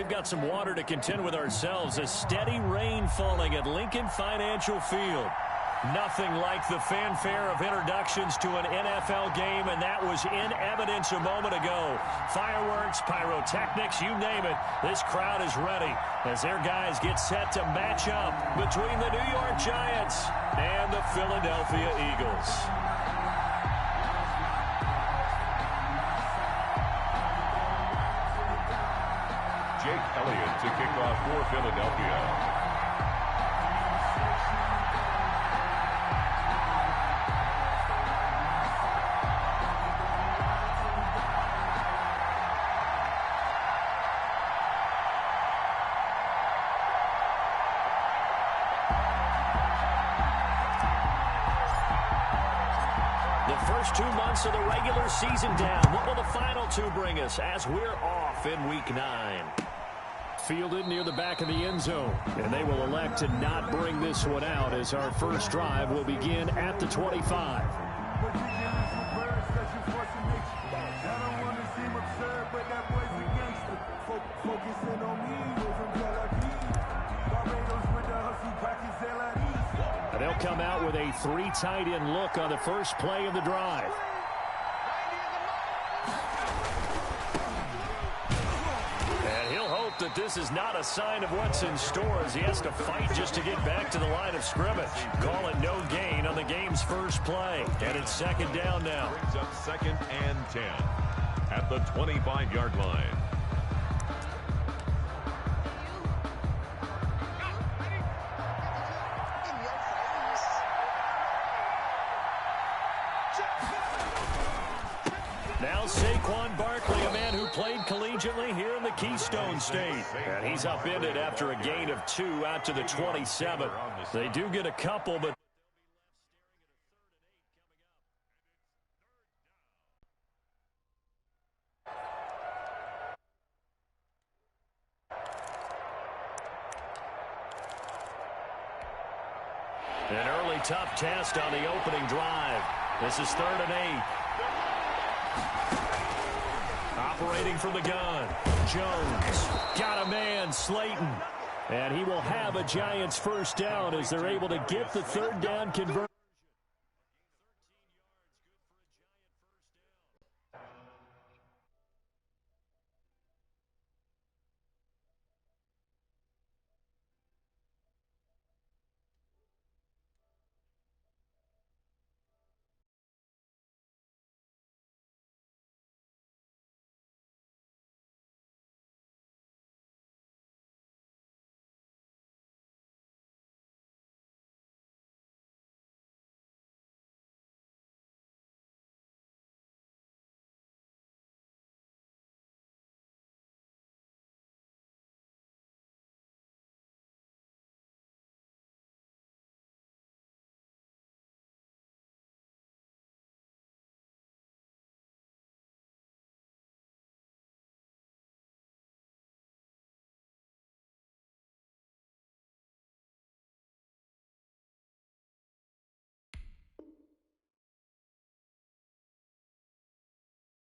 we've got some water to contend with ourselves. A steady rain falling at Lincoln Financial Field. Nothing like the fanfare of introductions to an NFL game, and that was in evidence a moment ago. Fireworks, pyrotechnics, you name it. This crowd is ready as their guys get set to match up between the New York Giants and the Philadelphia Eagles. Jake Elliott to kick off for Philadelphia. First 2 months of the regular season down. What will the final two bring us as we're off in Week 9? Fielded near the back of the end zone. And they will elect to not bring this one out as our first drive will begin at the 25. They'll come out with a 3 tight end look on the first play of the drive. And he'll hope that this is not a sign of what's in store as he has to fight just to get back to the line of scrimmage. Call it no gain on the game's first play. And it's second down now. Brings up 2nd and 10 at the 25-yard line. Now Saquon Barkley, a man who played collegiately here in the Keystone State. And he's upended after a gain of 2 out to the 27. They do get a couple, but an early tough test on the opening drive. This is 3rd and 8. Operating from the gun, Jones got a man, Slayton. And he will have a Giants first down as they're able to get the 3rd down conversion.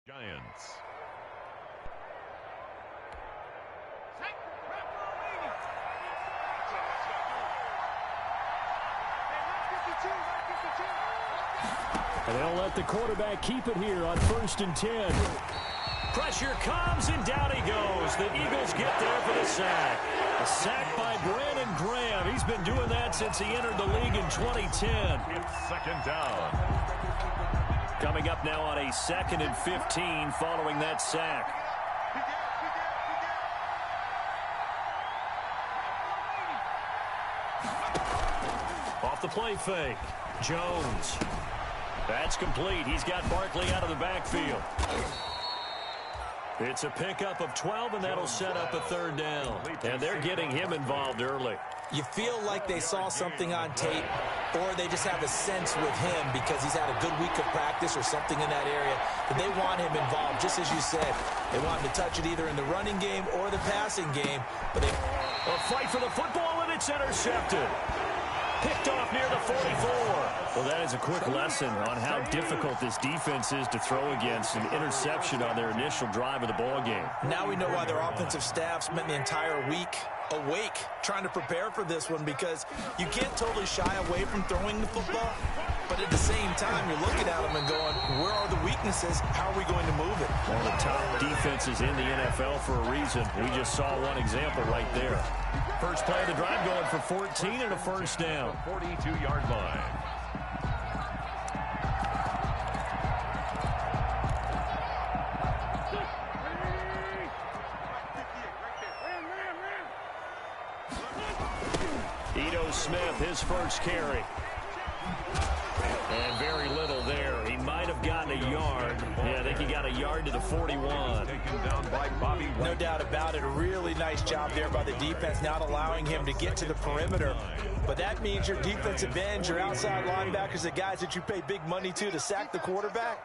Giants. And they'll let the quarterback keep it here on 1st and 10. Pressure comes, and down he goes. The Eagles get there for the sack. A sack by Brandon Graham. He's been doing that since he entered the league in 2010. It's 2nd down. Coming up now on a 2nd and 15 following that sack. Off the play fake. Jones. That's complete. He's got Barkley out of the backfield. It's a pickup of 12, and that'll set up a 3rd down. And they're getting him involved early. You feel like they saw something on tape, or they just have a sense with him because he's had a good week of practice or something in that area, that they want him involved. Just as you said, they want him to touch it either in the running game or the passing game. But a fight for the football, and it's intercepted. Picked off near the 44. Well, that is a quick lesson on how difficult this defense is to throw against. An interception on their initial drive of the ball game. Now we know why their offensive staff spent the entire week awake trying to prepare for this one, because you can't totally shy away from throwing the football, but at the same time you're looking at them and going, where are the weaknesses? How are we going to move it? One of the top defenses in the NFL for a reason. We just saw one example right there. First play of the drive going for 14 and a first down. 42-yard line. Smith, his first carry. And very little there. He might have gotten a yard. Yeah, I think he got a yard to the 41. Taken down by Bobby White. No doubt about it. A really nice job there by the defense, not allowing him to get to the perimeter. But that means your defensive ends, your outside linebackers, the guys that you pay big money to sack the quarterback,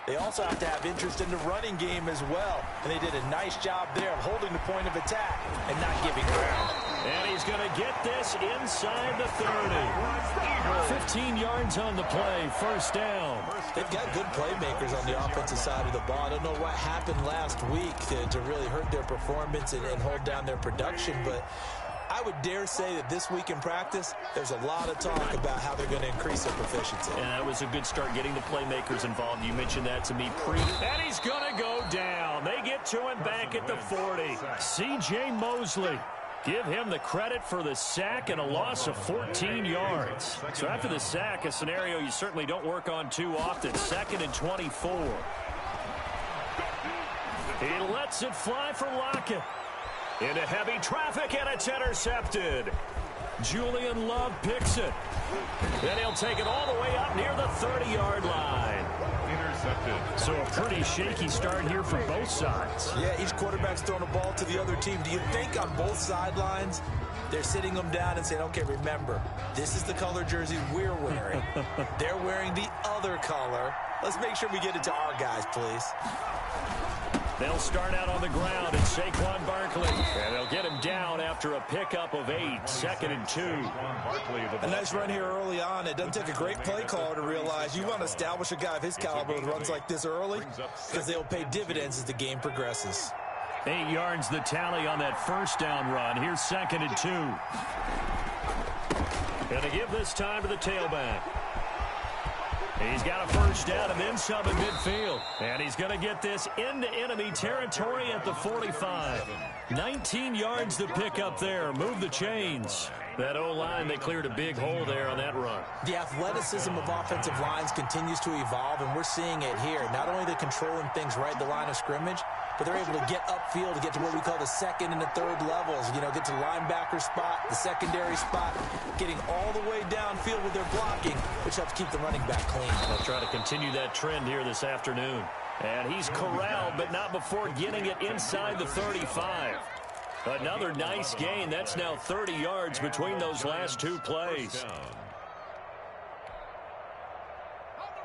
they also have to have interest in the running game as well. And they did a nice job there of holding the point of attack and not giving ground. And he's going to get this inside the 30. 15 yards on the play, first down. They've got good playmakers on the offensive side of the ball. I don't know what happened last week to really hurt their performance and hold down their production, but I would dare say that this week in practice, there's a lot of talk about how they're going to increase their proficiency. And that was a good start, getting the playmakers involved. You mentioned that to me pre. And he's going to go down. They get to him back at the 40. C.J. Mosley. Give him the credit for the sack and a loss of 14 yards. So after the sack, a scenario you certainly don't work on too often. 2nd and 24. He lets it fly for Lockett. Into heavy traffic, and it's intercepted. Julian Love picks it. Then he'll take it all the way up near the 30-yard line. Intercepted. So a pretty shaky start here for both sides. Yeah, each quarterback's throwing a ball to the other team. Do you think on both sidelines they're sitting them down and saying, okay, remember, this is the color jersey we're wearing. They're wearing the other color. Let's make sure we get it to our guys, please. They'll start out on the ground at Saquon Barkley. And they'll get him down after a pickup of 8. 2nd and 2. A nice run here early on. It doesn't take a great play caller to realize you want to establish a guy of his caliber with runs like this early, because they'll pay dividends as the game progresses. 8 yards the tally on that first down run. Here's 2nd and 2. Going to give this time to the tailback. He's got a first down and then some in midfield. And he's going to get this into enemy territory at the 45. 19 yards to pick up there. Move the chains. That O-line, they cleared a big hole there on that run. The athleticism of offensive lines continues to evolve, and we're seeing it here. Not only are they controlling things right at the line of scrimmage, but they're able to get upfield to get to what we call the 2nd and the 3rd levels. You know, get to the linebacker spot, the secondary spot, getting all the way downfield with their blocking, which helps keep the running back clean. They'll try to continue that trend here this afternoon. And he's corralled, but not before getting it inside the 35. Another nice gain. That's now 30 yards between those last 2 plays.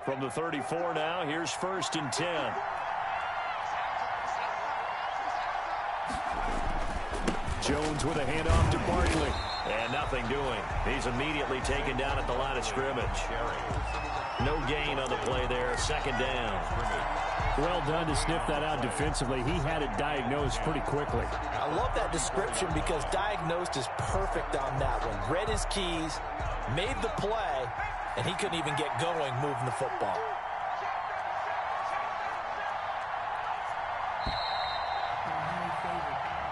From the 34 now, here's 1st and 10. Jones with a handoff to Barkley. And nothing doing. He's immediately taken down at the line of scrimmage. No gain on the play there. 2nd down. Well done to sniff that out defensively. He had it diagnosed pretty quickly. I love that description, because diagnosed is perfect on that one. Read his keys, made the play, and he couldn't even get going moving the football.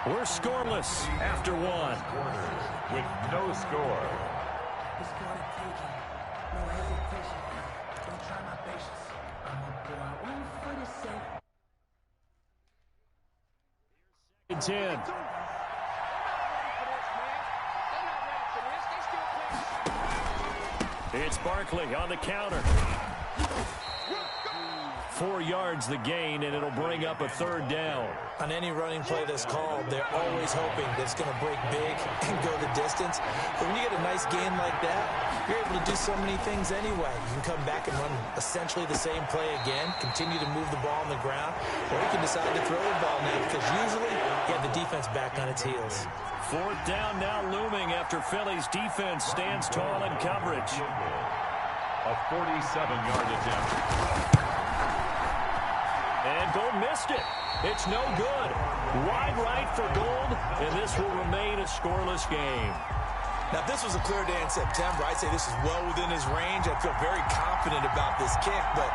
We're scoreless after 1. With no score. In 10. It's Barkley on the counter. 4 yards the gain, and it'll bring up a 3rd down. On any running play that's called, they're always hoping that it's going to break big and go the distance. But when you get a nice gain like that, you're able to do so many things anyway. You can come back and run essentially the same play again, continue to move the ball on the ground, or you can decide to throw the ball now because usually you have the defense back on its heels. 4th down now looming after Philly's defense stands tall in coverage. A 47-yard attempt. And Gold missed it. It's no good. Wide right for Gold, and this will remain a scoreless game. Now, if this was a clear day in September, I'd say this is well within his range. I feel very confident about this kick, but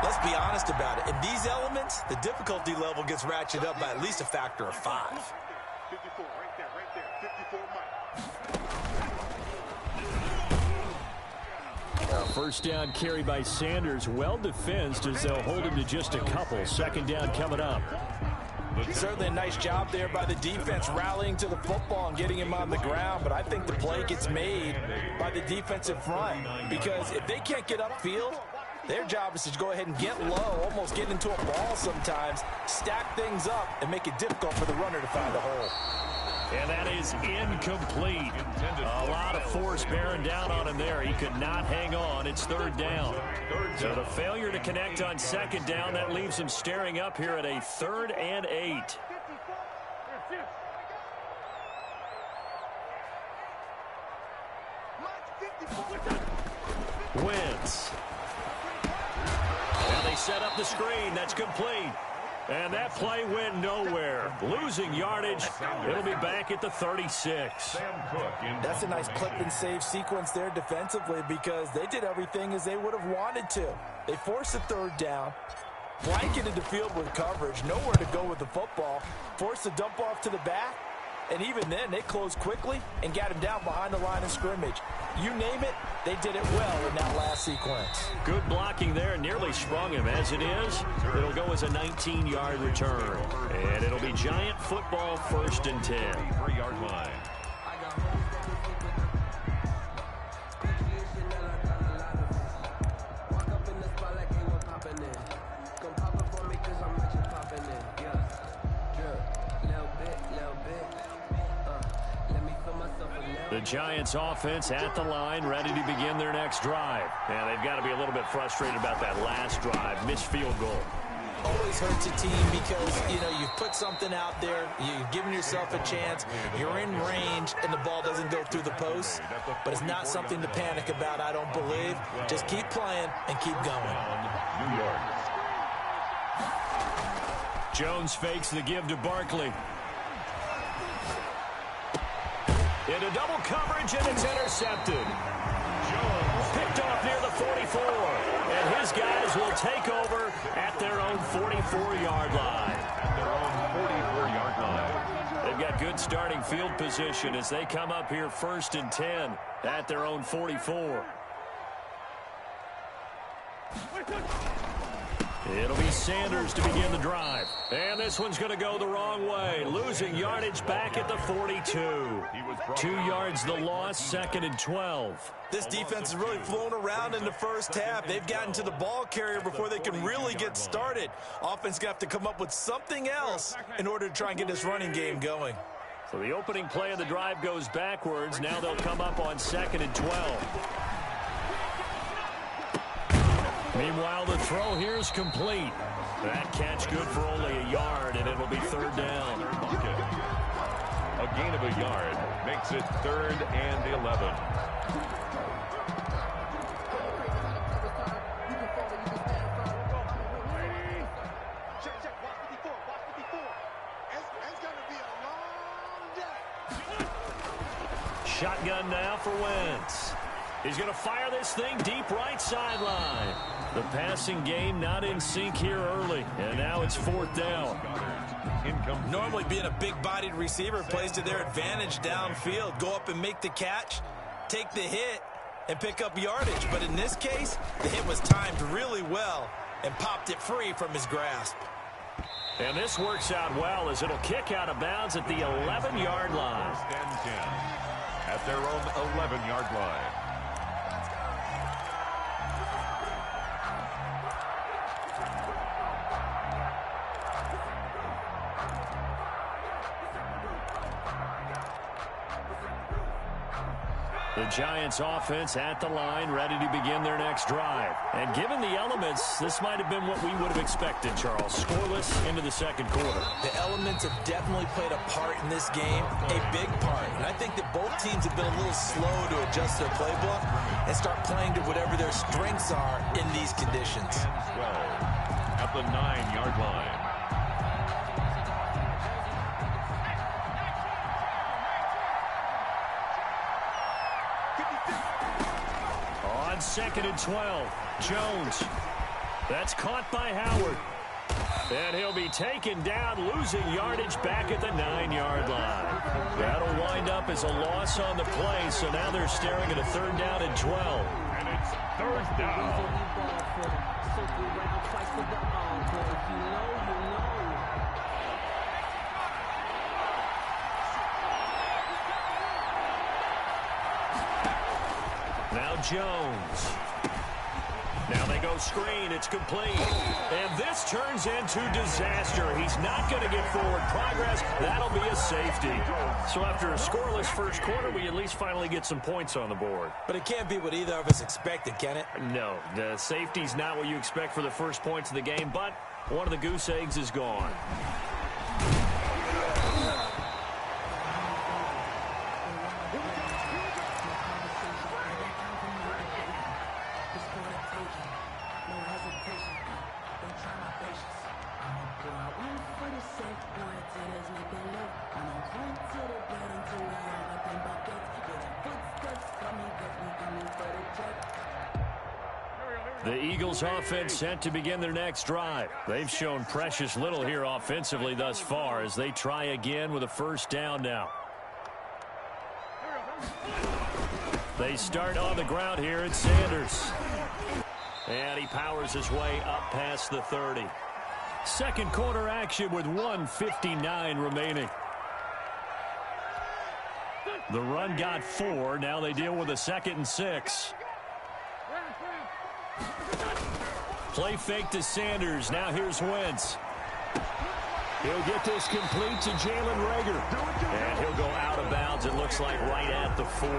let's be honest about it. In these elements, the difficulty level gets ratcheted up by at least a factor of 5. 54, right there, 54 miles. First down carry by Sanders, well defensed as they'll hold him to just a couple. 2nd down coming up. Certainly a nice job there by the defense rallying to the football and getting him on the ground, but I think the play gets made by the defensive front because if they can't get upfield, their job is to go ahead and get low, almost get into a ball sometimes, stack things up, and make it difficult for the runner to find a hole. And that is incomplete. A lot of force bearing down on him there. He could not hang on. It's 3rd down. So the failure to connect on 2nd down, that leaves him staring up here at a 3rd and 8. Wentz. Now they set up the screen. That's complete. And that play went nowhere. Losing yardage. It'll be back at the 36. That's a nice clip and save sequence there defensively because they did everything as they would have wanted to. They forced a 3rd down, blanketed the field with coverage, nowhere to go with the football, forced a dump off to the back, and even then they closed quickly and got him down behind the line of scrimmage. You name it, they did it well in that last sequence. Good blocking there, nearly sprung him. As it is, it'll go as a 19-yard return. And it'll be Giant football, 1st and 10. 3-yard line. The Giants offense at the line, ready to begin their next drive. And they've got to be a little bit frustrated about that last drive, missed field goal. Always hurts a team because, you know, you've put something out there, you've given yourself a chance, you're in range, and the ball doesn't go through the post. But it's not something to panic about, I don't believe. Just keep playing and keep going. New York. Jones fakes the give to Barkley. Into double coverage, and it's intercepted. Jones picked off near the 44, and his guys will take over at their own 44-yard line. At their own 44-yard line. They've got good starting field position as they come up here 1st and 10 at their own 44. It'll be Sanders to begin the drive. And this one's going to go the wrong way. Losing yardage back at the 42. 2 yards the loss, 2nd and 12. This defense has really flown around in the first half. They've gotten to the ball carrier before they can really get started. Offense got to come up with something else in order to try and get this running game going. So the opening play of the drive goes backwards. Now they'll come up on 2nd and 12. Meanwhile, the throw here is complete. That catch good for only a yard, and it'll be 3rd down. A gain of a yard makes it 3rd and 11. Shotgun now for Wentz. He's going to fire this thing deep right sideline. The passing game not in sync here early, and now it's 4th down. Normally being a big-bodied receiver plays to their advantage downfield. Go up and make the catch, take the hit, and pick up yardage. But in this case, the hit was timed really well and popped it free from his grasp. And this works out well as it'll kick out of bounds at the 11-yard line. 1st and 10 at their own 11-yard line. The Giants offense at the line, ready to begin their next drive. And given the elements, this might have been what we would have expected, Charles. Scoreless into the second quarter. The elements have definitely played a part in this game, a big part. And I think that both teams have been a little slow to adjust their playbook and start playing to whatever their strengths are in these conditions. 12 at the 9-yard line. On 2nd and 12, Jones. That's caught by Howard. And he'll be taken down, losing yardage back at the 9-yard line. That'll wind up as a loss on the play, so now they're staring at a 3rd down and 12. And it's 3rd down. Now Jones. Now they go screen. It's complete. And this turns into disaster. He's not going to get forward progress. That'll be a safety. So after a scoreless first quarter, we at least finally get some points on the board. But it can't be what either of us expected, can it? No, the safety's not what you expect for the first points of the game, but one of the goose eggs is gone. The Eagles offense set to begin their next drive. They've shown precious little here offensively thus far as they try again with a 1st down now. They start on the ground here at Sanders. And he powers his way up past the 30. Second quarter action with 1:59 remaining. The run got 4. Now they deal with a 2nd and 6. Play fake to Sanders. Now here's Wentz. He'll get this complete to Jalen Reagor. And he'll go out of bounds, it looks like, right at the 40.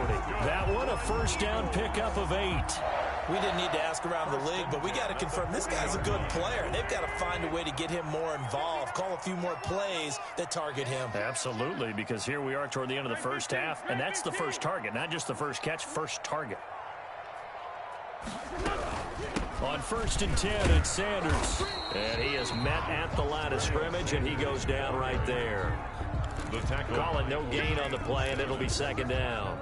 That one, a 1st down pickup of 8. We didn't need to ask around the league, but we got to confirm this guy's a good player. They've got to find a way to get him more involved, call a few more plays that target him. Absolutely, because here we are toward the end of the first half, and that's the first target, not just the first catch, first target. On 1st and 10, it's Sanders. And he is met at the line of scrimmage, and he goes down right there. The tackle. Call it no gain on the play, and it'll be 2nd down.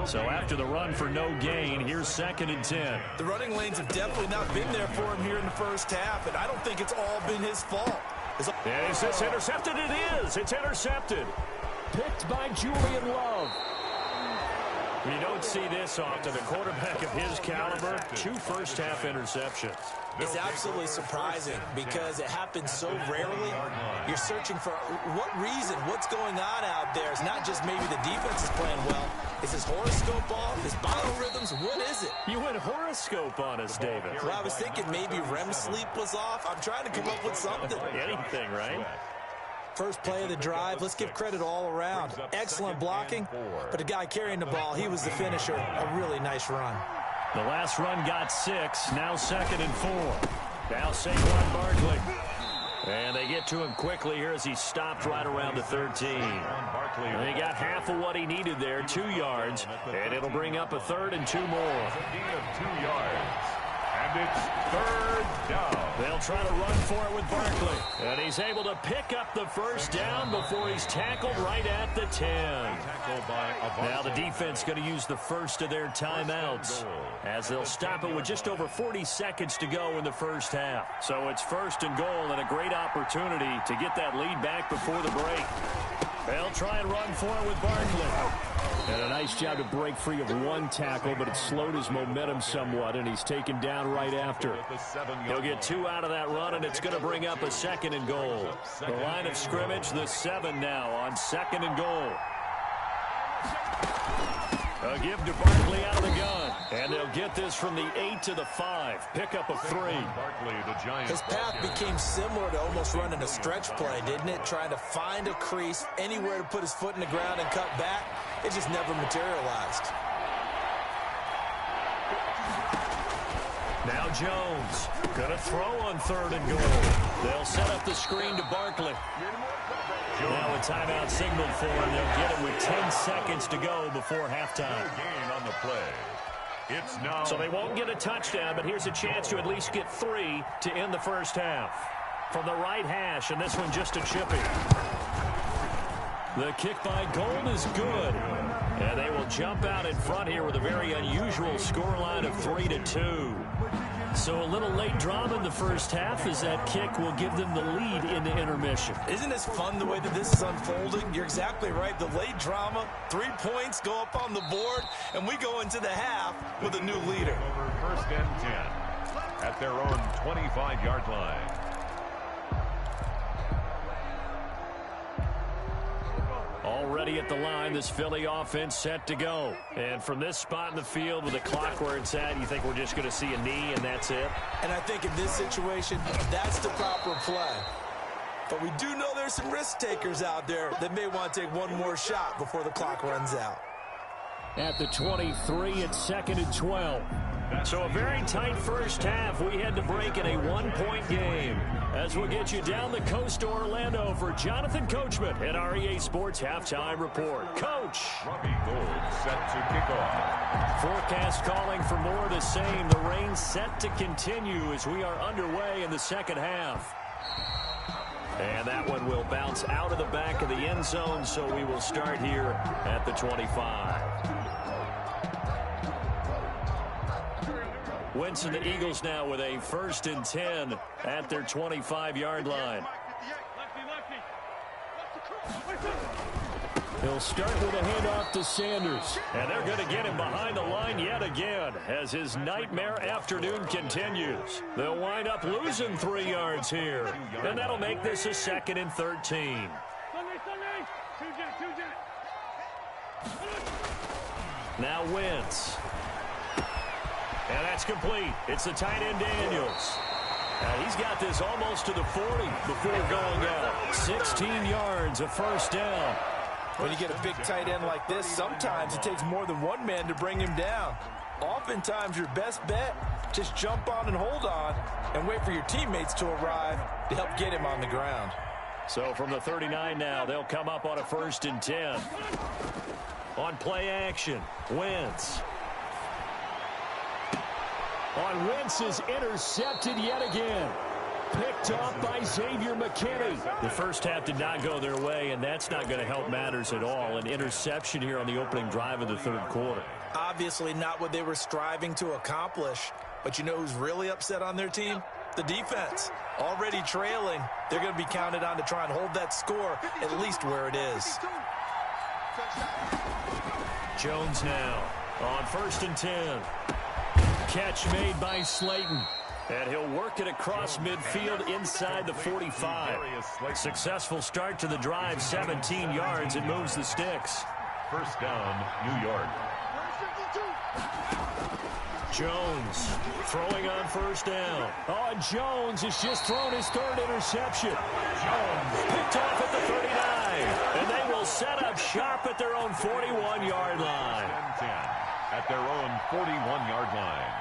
So after the run for no gain, here's 2nd and 10. The running lanes have definitely not been there for him here in the first half, and I don't think it's all been his fault. And is this intercepted? It is. It's intercepted. Picked by Julian Love. You don't see this often. A quarterback of his caliber, 2 first-half interceptions. It's absolutely surprising because it happens so rarely. You're searching for what reason, what's going on out there. It's not just maybe the defense is playing well. Is his horoscope off? His biorhythms? What is it? You went horoscope on us, David. Well, I was thinking maybe REM sleep was off. I'm trying to come up with something. Anything, right? First play of the drive, let's give credit all around. Excellent blocking, but the guy carrying the ball, he was the finisher. A really nice run. The last run got 6, now 2nd and 4. Now Saquon Barkley. And they get to him quickly here as he stopped right around the 13. And he got half of what he needed there, 2 yards, and it'll bring up a 3rd and 2 more. Gain of 2 yards. And it's 3rd down. They'll try to run for it with Barkley. And he's able to pick up the 1st down before he's tackled right at the 10. Now the defense going to use the first of their timeouts as they'll stop it with just over 40 seconds to go in the first half. So it's 1st and goal and a great opportunity to get that lead back before the break. They'll try and run for it with Barkley. And a nice job to break free of 1 tackle, but it slowed his momentum somewhat, and he's taken down right after. He'll get 2 out of that run, and it's going to bring up a 2nd and goal. The line of scrimmage, the 7 now on 2nd and goal. A give to Barkley out of the gun. And they'll get this from the 8 to the 5. Pickup of 3. His path became similar to almost running a stretch play, didn't it? Trying to find a crease, anywhere to put his foot in the ground and cut back. It just never materialized. Now Jones gonna throw on 3rd and goal. They'll set up the screen to Barkley. Now a timeout signaled for him. They'll get him with 10 seconds to go before halftime. Gain on the play. It's now. So they won't get a touchdown, but here's a chance to at least get 3 to end the first half. From the right hash, and this one just a chippy. The kick by Gold is good. And they will jump out in front here with a very unusual scoreline of 3-2. So a little late drama in the first half as that kick will give them the lead in the intermission. Isn't this fun the way that this is unfolding? You're exactly right. The late drama, 3 points go up on the board, and we go into the half with a new leader. Over 1st and 10 at their own 25-yard line. Already at the line, this Philly offense set to go. And from this spot in the field with the clock where it's at, you think we're just going to see a knee and that's it? And I think in this situation, that's the proper play. But we do know there's some risk takers out there that may want to take one more shot before the clock runs out. At the 23, it's 2nd and 12. So a very tight first half. We had to break in a 1-point game. As we'll get you down the coast to Orlando for Jonathan Coachman at our EA Sports Halftime Report. Coach. Robbie Gould set to kick off. Forecast calling for more of the same. The rain set to continue as we are underway in the second half. And that one will bounce out of the back of the end zone, so we will start here at the 25. Wentz and the Eagles now with a 1st and 10 at their 25-yard line. He'll start with a handoff to Sanders. And they're going to get him behind the line yet again as his nightmare afternoon continues. They'll wind up losing 3 yards here. And that'll make this a 2nd and 13. Now Wentz. And that's complete. It's the tight end Daniels. He's got this almost to the 40 before going out. 16 yards, a 1st down. When you get a big tight end like this, sometimes it takes more than one man to bring him down. Oftentimes, your best bet, just jump on and hold on and wait for your teammates to arrive to help get him on the ground. So from the 39 now, they'll come up on a 1st and 10. On play action, Wentz. On Wentz is intercepted yet again. Picked off by Xavier McKinney. The first half did not go their way, and that's not going to help matters at all. An interception here on the opening drive of the 3rd quarter. Obviously not what they were striving to accomplish. But you know who's really upset on their team? The defense. Already trailing. They're going to be counted on to try and hold that score at least where it is. Jones now on 1st and 10. Catch made by Slayton. And he'll work it across midfield inside the 45. Successful start to the drive, 17 yards. It moves the sticks. 1st down, New York. Jones throwing on 1st down. Oh, and Jones has just thrown his 3rd interception. Jones picked off at the 39. And they will set up shop at their own 41-yard line. 10 at their own 41-yard line.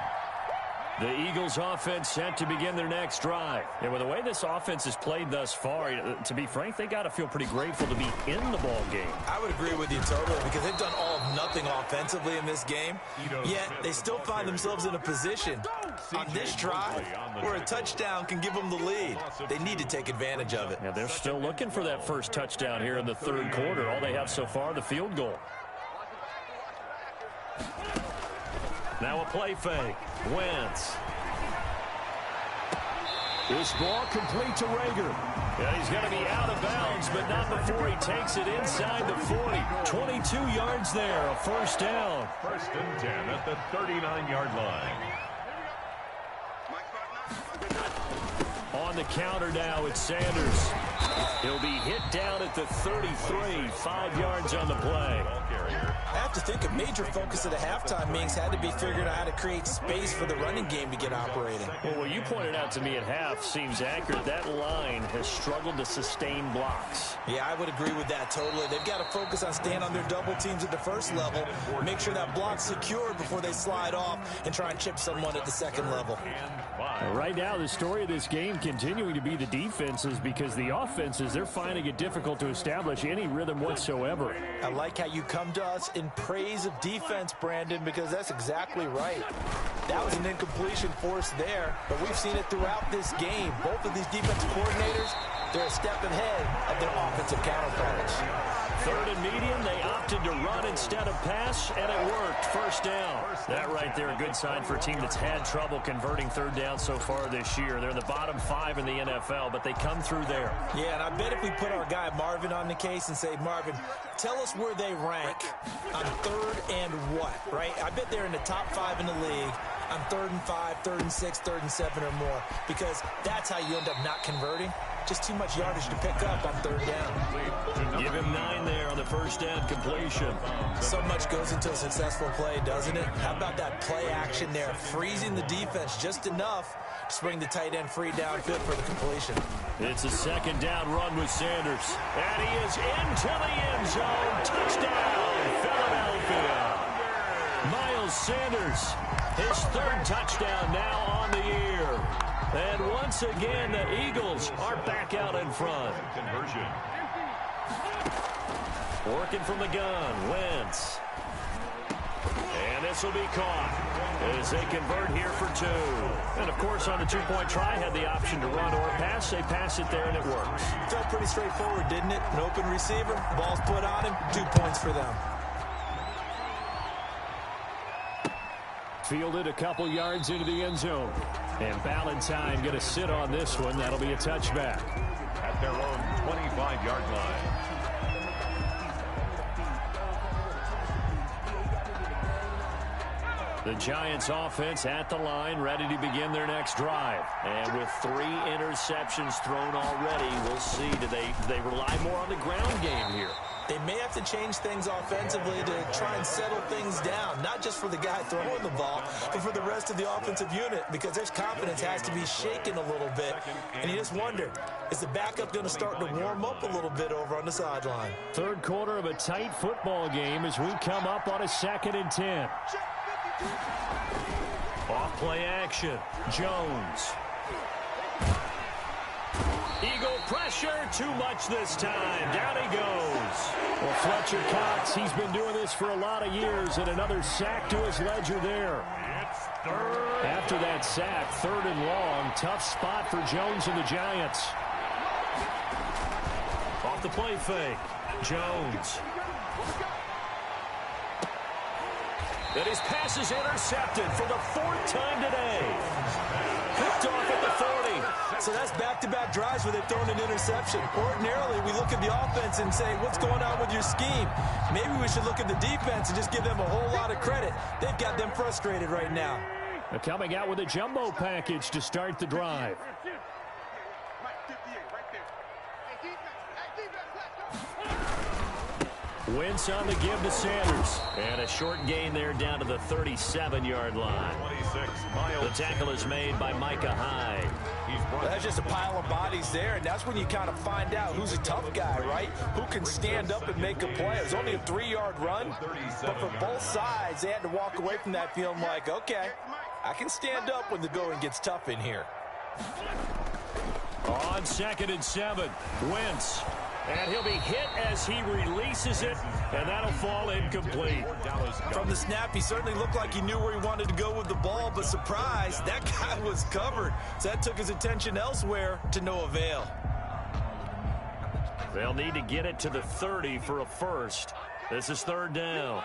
The Eagles offense set to begin their next drive. And with the way this offense has played thus far, to be frank, they got to feel pretty grateful to be in the ball game. I would agree with you totally because they've done all of nothing offensively in this game. Yet they still find themselves in a position on this drive where a touchdown can give them the lead. They need to take advantage of it. Yeah, they're still looking for that first touchdown here in the 3rd quarter. All they have so far, the field goal. Now a play fake. Wentz. This ball complete to Rager. Yeah, he's going to be out of bounds, but not before he takes it inside the 40. 22 yards there, a 1st down. 1st and 10 at the 39-yard line. On the counter now, it's Sanders. He'll be hit down at the 33, 5 yards on the play. Ball carrier I have to think a major focus of the halftime meetings had to be figuring out how to create space for the running game to get operating. Well, what you pointed out to me at half seems accurate. That line has struggled to sustain blocks. Yeah, I would agree with that totally. They've got to focus on staying on their double teams at the first level, make sure that block's secured before they slide off and try and chip someone at the second level. Right now, the story of this game continuing to be the defenses, because the offenses, they're finding it difficult to establish any rhythm whatsoever. I like how you come to us in praise of defense, Brandon, because that's exactly right. That was an incompletion force there, but we've seen it throughout this game. Both of these defensive coordinators, they're a step ahead of their offensive counterparts. Third and medium, they opted to run instead of pass, and it worked. First down. That right there, a good sign for a team that's had trouble converting third down so far this year. They're in the bottom 5 in the NFL, but they come through there. Yeah, and I bet if we put our guy Marvin on the case and say, Marvin, tell us where they rank on third and what, right? I bet they're in the top 5 in the league on 3rd and 5, 3rd and 6, 3rd and 7 or more, because that's how you end up not converting. Just too much yardage to pick up on third down. Give him 9 there on the first down completion. So much goes into a successful play, doesn't it? How about that play action there, freezing the defense just enough to swing the tight end free downfield for the completion. It's a second down run with Sanders. And he is into the end zone. Touchdown, Philadelphia. Miles Sanders, his 3rd touchdown now on the year. And once again, the Eagles are back out in front. Conversion. Working from the gun, Wentz. And this will be caught as they convert here for 2. And, of course, on the 2-point try, had the option to run or pass. They pass it there, and it works. Felt pretty straightforward, didn't it? An open receiver, ball's put on him, 2 points for them. Fielded a couple yards into the end zone. And Ballantyne going to sit on this one. That'll be a touchback. At their own 25-yard line. The Giants offense at the line, ready to begin their next drive. And with 3 interceptions thrown already, we'll see. Do they rely more on the ground game here? They may have to change things offensively to try and settle things down, not just for the guy throwing the ball, but for the rest of the offensive unit, because their confidence has to be shaken a little bit. And you just wonder, is the backup going to start to warm up a little bit over on the sideline? Third quarter of a tight football game as we come up on a 2nd and 10. Off play action. Jones. Eagle pressure, too much this time. Down he goes. Well, Fletcher Cox, he's been doing this for a lot of years, and another sack to his ledger there. After that sack, 3rd and long, tough spot for Jones and the Giants. Off the play fake. Jones. And his pass is intercepted for the 4th time today. Picked off at the 40. So that's back-to-back drives where they've thrown an interception. Ordinarily, we look at the offense and say, what's going on with your scheme? Maybe we should look at the defense and just give them a whole lot of credit. They've got them frustrated right now. They're coming out with a jumbo package to start the drive. Wentz on the give to Sanders. And a short gain there down to the 37-yard line. 26, Miles. The tackle is made by Micah Hyde. Well, that's just a pile of bodies there, and that's when you kind of find out who's a tough guy, right? Who can stand up and make a play. It was only a 3-yard run, but for both sides, they had to walk away from that feeling like, okay, I can stand up when the going gets tough in here. On 2nd and 7, Wentz. And he'll be hit as he releases it, and that'll fall incomplete. From the snap, he certainly looked like he knew where he wanted to go with the ball, but surprise, that guy was covered. So that took his attention elsewhere to no avail. They'll need to get it to the 30 for a first. This is 3rd down.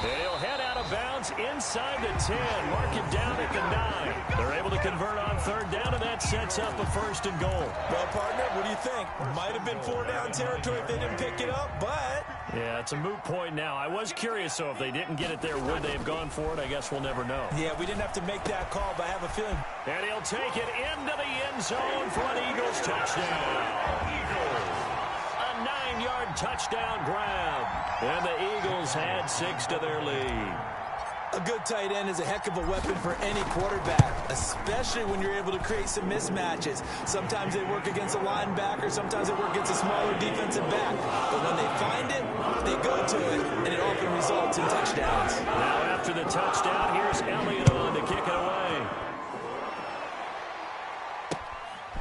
They'll head out of bounds inside the 10. Mark it down at the 9. They're able able to convert on third down, and that sets up a 1st and goal. Well, partner, what do you think? Might have been 4-down territory if they didn't pick it up, but... Yeah, it's a moot point now. I was curious, so if they didn't get it there, would they have gone for it? I guess we'll never know. Yeah, we didn't have to make that call, but I have a feeling... And he'll take it into the end zone for an Eagles touchdown. Eagles. A 9-yard touchdown grab. And the Eagles had 6 to their lead. A good tight end is a heck of a weapon for any quarterback, especially when you're able to create some mismatches. Sometimes they work against a linebacker, sometimes they work against a smaller defensive back. But when they find it, they go to it, and it often results in touchdowns. Now after the touchdown, here's Elliott on to kick it away.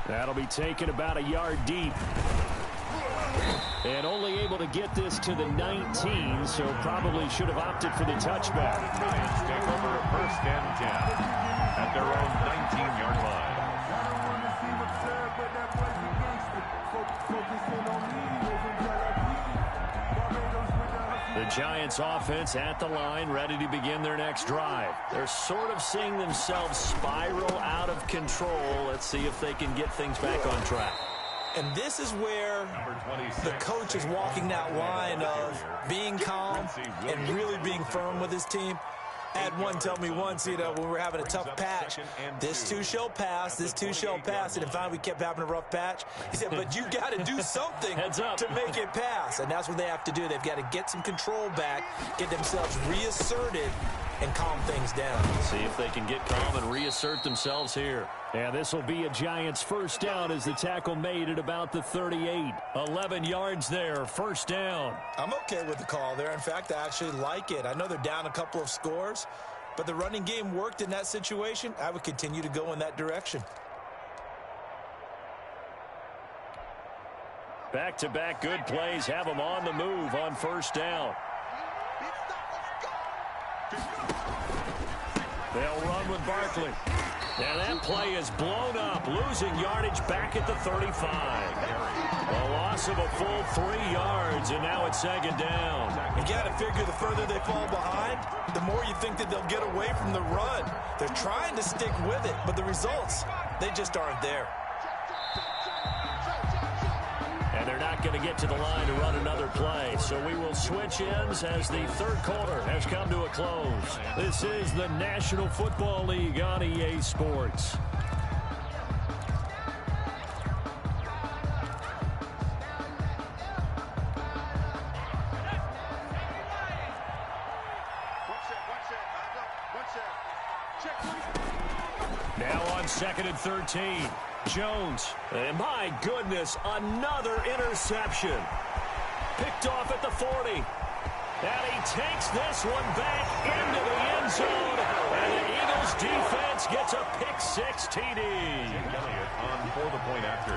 That'll be taken about a yard deep. And only able to get this to the 19, so probably should have opted for the touchback. Giants take over a 1st and 10 at their own 19-yard line. The Giants offense at the line, ready to begin their next drive. They're sort of seeing themselves spiral out of control. Let's see if they can get things back on track. And this is where the coach is walking that line of being calm and really being firm with his team. I had one tell me once, when we were having a tough patch, this too shall pass, this too shall pass. And finally we kept having a rough patch. He said, but you got to do something to make it pass. And that's what they have to do. They've got to get some control back, get themselves reasserted, and calm things down. See if they can get calm and reassert themselves here. Yeah, this will be a Giants 1st down as the tackle made at about the 38. 11 yards there, 1st down. I'm okay with the call there. In fact, I actually like it. I know they're down a couple of scores, but the running game worked in that situation. I would continue to go in that direction. Back-to-back good plays have them on the move on 1st down. They'll run with Barkley. And that play is blown up, losing yardage back at the 35. A loss of a full 3 yards, and now it's 2nd down. You got to figure the further they fall behind, the more you think that they'll get away from the run. They're trying to stick with it, but the results, they just aren't there. And they're not going to get to the line to run another play. So we will switch ends as the 3rd quarter has come to a close. This is the National Football League on EA Sports. Now on 2nd and 13. Jones, and my goodness, another interception. Picked off at the 40. And he takes this one back into the end zone. And the Eagles defense gets a pick-6 TD. Elliott on for the point after.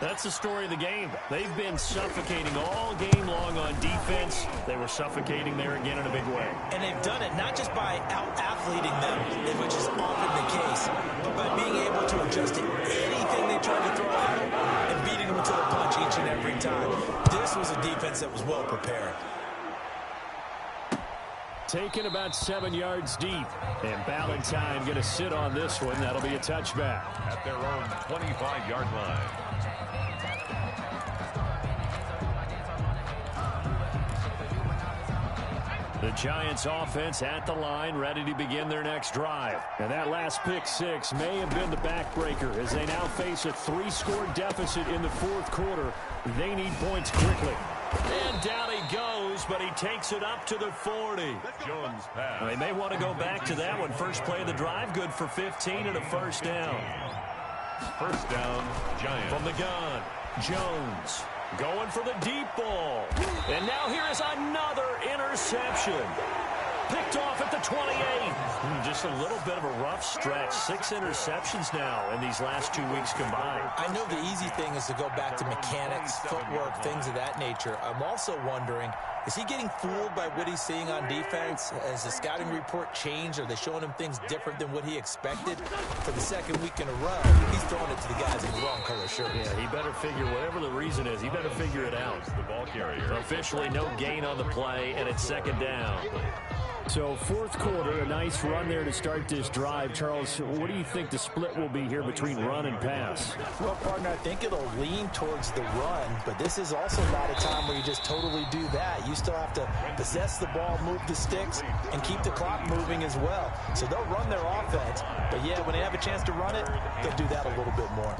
That's the story of the game. They've been suffocating all game long on defense. They were suffocating there again in a big way. And they've done it not just by out-athleting them, which is often the case, but by being able to adjust to anything they try to throw at them and beating them to the punch each and every time. This was a defense that was well prepared. Taken about 7 yards deep. And Ballantyne going to sit on this one. That'll be a touchback. At their own 25-yard line. The Giants offense at the line, ready to begin their next drive. And that last pick-6 may have been the backbreaker as they now face a 3-score deficit in the 4th quarter. They need points quickly. And down he goes, but he takes it up to the 40. Jones pass. They may want to go back to that one. First play of the drive, good for 15 and a 1st down. 1st down, Giants. From the gun, Jones going for the deep ball. And now here is another interception. Picked off at the 28. Just a little bit of a rough stretch. 6 interceptions now in these last 2 weeks combined. I know the easy thing is to go back to mechanics, footwork, things of that nature. I'm also wondering, is he getting fooled by what he's seeing on defense? Has the scouting report changed? Are they showing him things different than what he expected? For the 2nd week in a row, he's throwing it to the guys in the wrong color shirts. Yeah, he better figure, whatever the reason is, he better figure it out. The ball carrier. Officially no gain on the play, and it's 2nd down. So fourth quarter, a nice run there to start this drive. Charles, what do you think the split will be here between run and pass? Well, partner, I think it'll lean towards the run, but this is also not a time where you just totally do that. You still have to possess the ball, move the sticks, and keep the clock moving as well. So they'll run their offense, but yeah, when they have a chance to run it, they'll do that a little bit more.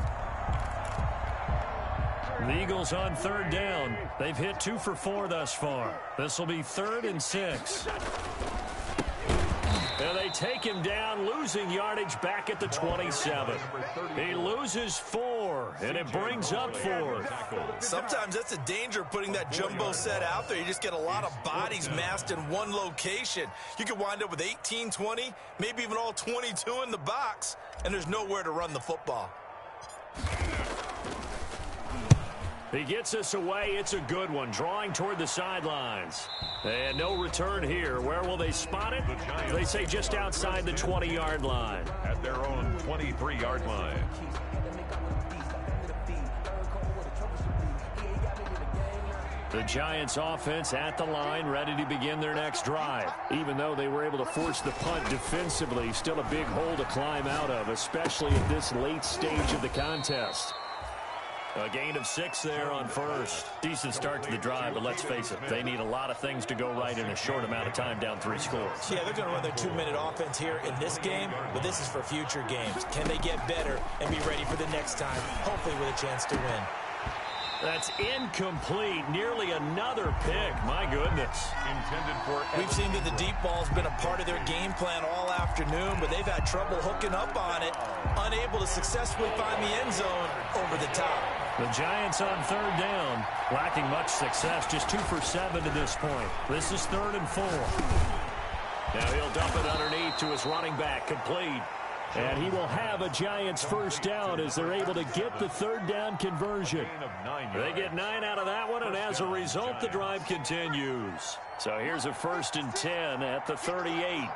The Eagles on third down. They've hit 2 for 4 thus far. This will be 3rd and 6. And they take him down, losing yardage back at the 27. He loses 4, and it brings up 4th. Sometimes that's the danger of putting that jumbo set out there. You just get a lot of bodies massed in one location. You could wind up with 18, 20, maybe even all 22 in the box, and there's nowhere to run the football. He gets us away. It's a good one, drawing toward the sidelines. And no return here. Where will they spot it? They say just outside the 20-yard line. At their own 23-yard line. The Giants offense at the line, ready to begin their next drive. Even though they were able to force the punt defensively, still a big hole to climb out of, especially at this late stage of the contest. A gain of 6 there on first. Decent start to the drive, but let's face it, they need a lot of things to go right in a short amount of time, down 3 scores. Yeah, they're going to run their 2-minute offense here in this game, but this is for future games. Can they get better and be ready for the next time, hopefully with a chance to win? That's incomplete. Nearly another pick. My goodness. Intended for. We've seen that the deep ball's been a part of their game plan all afternoon, but they've had trouble hooking up on it, unable to successfully find the end zone over the top. The Giants on third down, lacking much success, just 2 for 7 to this point. This is 3rd and 4. Now he'll dump it underneath to his running back, complete. And he will have a Giants first down as they're able to get the 3rd down conversion. They get 9 out of that one, and as a result, the drive continues. So here's a 1st and 10 at the 38.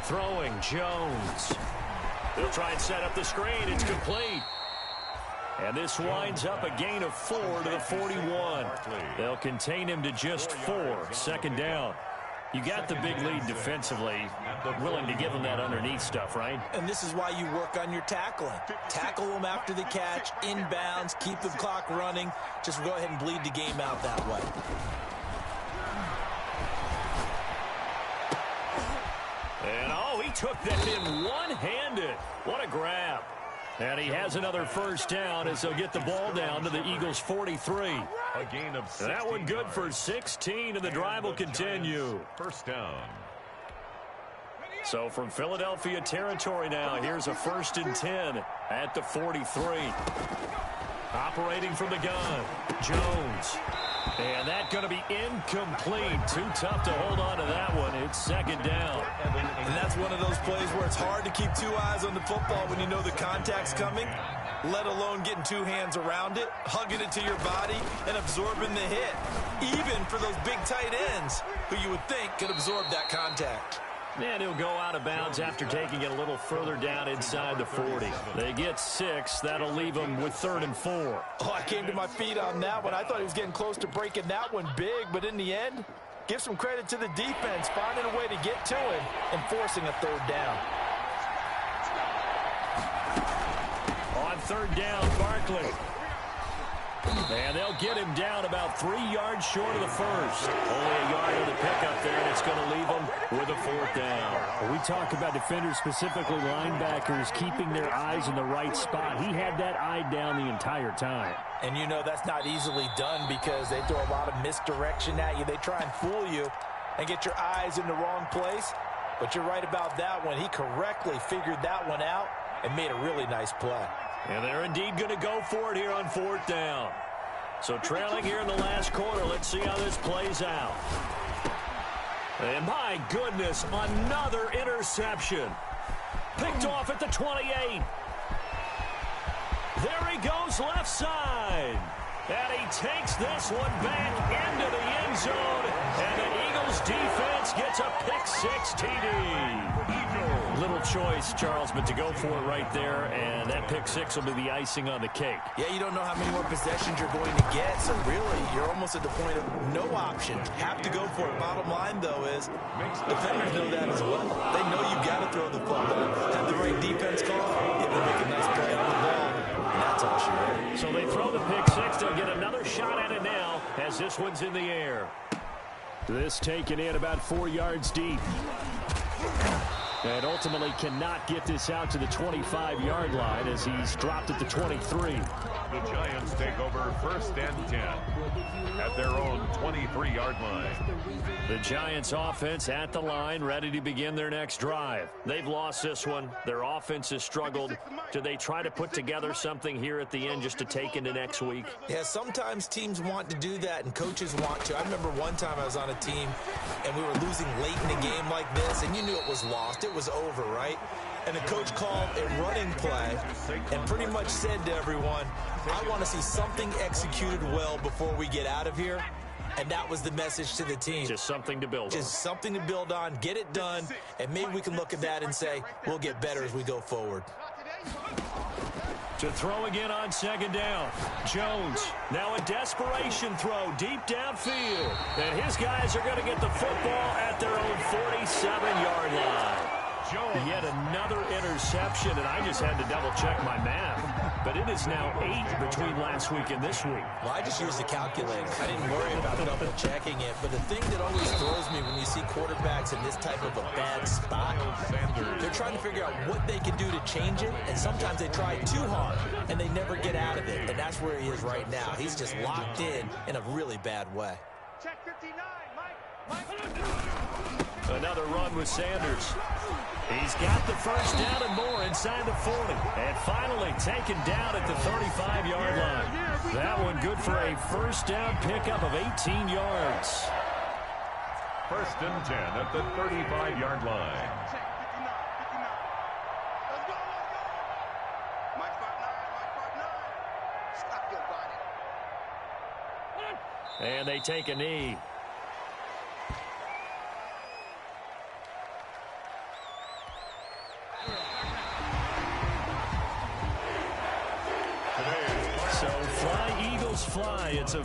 Throwing, Jones. They'll try and set up the screen. It's complete. And this winds up a gain of 4 to the 41. They'll contain him to just 4. 2nd down. You got the big lead defensively, willing to give them that underneath stuff, right? And this is why you work on your tackling. Tackle them after the catch, inbounds, keep the clock running. Just go ahead and bleed the game out that way. And, oh, he took that in one-handed. What a grab. And he has another first down as they'll get the ball down to the Eagles' 43. A gain of 16. That one good for 16, and the drive will continue. First down. So from Philadelphia territory now, here's a 1st and 10 at the 43. Operating from the gun, Jones. And that's going to be incomplete. Too tough to hold on to that one. It's 2nd down. And that's one of those plays where it's hard to keep 2 eyes on the football when you know the contact's coming, let alone getting 2 hands around it, hugging it to your body, and absorbing the hit. Even for those big tight ends who you would think could absorb that contact. And he'll go out of bounds after taking it a little further down inside the 40. They get 6. That'll leave them with 3rd and 4. Oh, I came to my feet on that one. I thought he was getting close to breaking that one big, but in the end, give some credit to the defense, finding a way to get to him and forcing a 3rd down. On 3rd down, Barkley. And they'll get him down about 3 yards short of the first. Only a yard of the pickup there, and it's going to leave them with a 4th down. Well, we talk about defenders, specifically linebackers, keeping their eyes in the right spot. He had that eye down the entire time. And you know that's not easily done because they throw a lot of misdirection at you. They try and fool you and get your eyes in the wrong place. But you're right about that one. He correctly figured that one out and made a really nice play. And they're indeed going to go for it here on 4th down. So trailing here in the last quarter, let's see how this plays out. And my goodness, another interception. Picked off at the 28. There he goes left side. And he takes this one back into the end zone. And the Eagles defense gets a pick 6 TD. Little Difficult choice, Charles, but to go for it right there, and that pick six will be the icing on the cake. Yeah, you don't know how many more possessions you're going to get, so really you're almost at the point of no option. Have to go for it. Bottom line, though, is defenders know that as well. They know you've got to throw the football. Have the right defense call, you can make a nice play on the ball, and that's all she wrote. So they throw the pick six. They'll get another shot at it now as this one's in the air. This taken in about 4 yards deep. And ultimately cannot get this out to the 25-yard line as he's dropped at the 23. The Giants take over 1st and 10 at their own 23-yard line. The Giants offense at the line, ready to begin their next drive. They've lost this one. Their offense has struggled. Do they try to put together something here at the end just to take into next week? Yeah, sometimes teams want to do that and coaches want to. I remember one time I was on a team and we were losing late in a game like this, and you knew it was lost. It was over, right? And the coach called a running play and pretty much said to everyone, I want to see something executed well before we get out of here. And that was the message to the team. Just something to build on. Just something to build on, get it done, and maybe we can look at that and say, we'll get better as we go forward. To throw again on 2nd down. Jones, now a desperation throw deep downfield. And his guys are going to get the football at their own 47-yard line. Yet another interception, and I just had to double-check my math. But it is now 8 between last week and this week. Well, I just used the calculator. I didn't worry about double-checking it. But the thing that always throws me when you see quarterbacks in this type of a bad spot, they're trying to figure out what they can do to change it, and sometimes they try too hard, and they never get out of it. And that's where he is right now. He's just locked in a really bad way. Check 59, Mike. Another run with Sanders. He's got the first down and more inside the 40. And finally taken down at the 35-yard line. That one good for a first down pickup of 18 yards. 1st and 10 at the 35-yard line. Check 59. Let's go. Mike 59. Stop your body. And they take a knee. So fly, Eagles fly. It's a